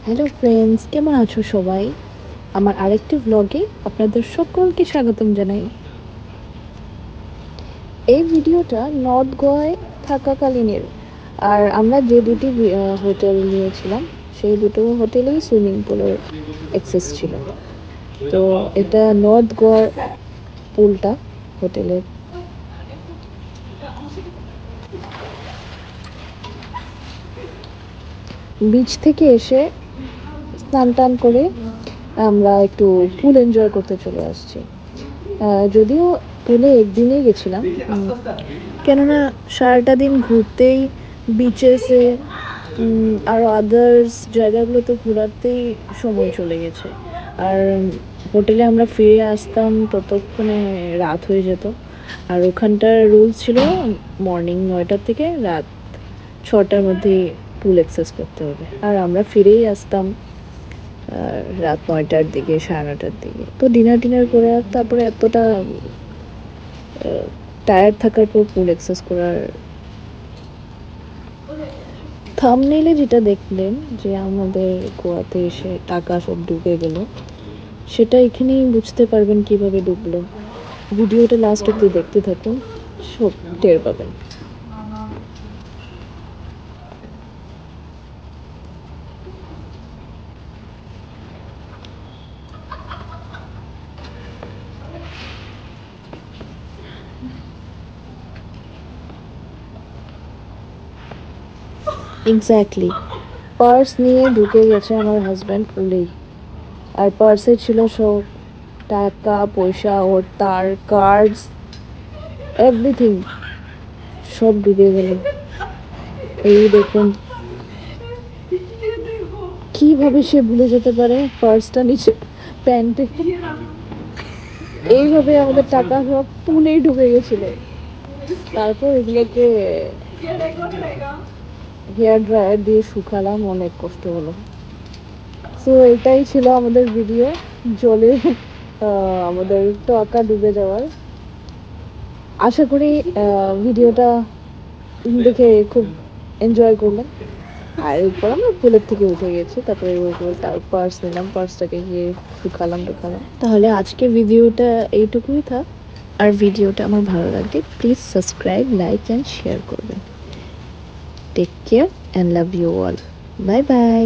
Hello friends, কেমন আছো সবাই? আমার আরেকটি ভ্লগে আপনাদের সকলকে স্বাগতম জানাই। এই ভিডিওটা নর্থ গোয়ায় থাকাকালীনের। আর আমরা যে দুটি হোটেল নিয়েছিলাম সেই দুটো হোটেলেই সুইমিং পুলের অ্যাক্সেস ছিল। তো এটা নর্থ গোয়ার পুলটা হোটেলের। বিচ থেকে এসে স্নান টান করে আমরা একটু পুল এনজয় করতে চলে আসছি। যদিও পুলে একদিনেই গেছিলাম, কেননা সারাটা দিন ঘুরতেই বিচেসে আর আদার্স জায়গাগুলোতে ঘোরাতেই সময় চলে গেছে। আর হোটেলে আমরা ফিরে আসতাম ততক্ষণে রাত হয়ে যেত। আর ওখানটার রুলস ছিল মর্নিং 9টা থেকে রাত 6টার মধ্যে পুল অ্যাক্সেস করতে হবে। আর আমরা ফিরেই আসতাম রাত 9টার দিকে, 9:30টার দিকে। তো ডিনার করে আর তারপরে এতটা টায়ার্ড থাকার পর পুল অ্যাক্সেস করার থাম্বনেইলে যেটা দেখলেন যে আমাদের গোয়াতে এসে টাকা সব ডুবে গেল, সেটা এখানেই বুঝতে পারবেন কিভাবে ডুবলো। ভিডিওটা লাস্ট অব্দি দেখতে থাকুন, সব টের পাবেন। এক্স্যাক্টলি, পার্স নিয়ে ঢুকে গেছে আমার হাজব্যান্ড পুলেই। আর পার্সে ছিল সব টাকা পয়সা, ওর তার কার্ডস, এভরিথিং সব ডুবে গেল। এই দেখুন কিভাবে সে ভুলে যেতে পারে পার্সটা নিচে প্যান্টে। এইভাবে আমাদের টাকা সব পুলেই ঢুকে গেছিল। তারপর এগুলোকে হেয়ার ড্রায়ার দিয়ে শুকালাম, অনেক কষ্ট হলো। সো এটাই ছিল আমাদের ভিডিও, জলে আমাদের টাকা ডুবে যাওয়ার। আশা করি ভিডিওটা দেখে খুব এনজয় করলেন। আর এরপর আমরা পুলের থেকে উঠে গেছি, তারপরে পার্স নিলাম, পার্সটাকে গিয়ে শুকালাম। তাহলে আজকে ভিডিওটা এইটুকুই থাক। আর ভিডিওটা আমার ভালো লাগলে please subscribe, like and share করবেন। Take care and love you all. Bye by.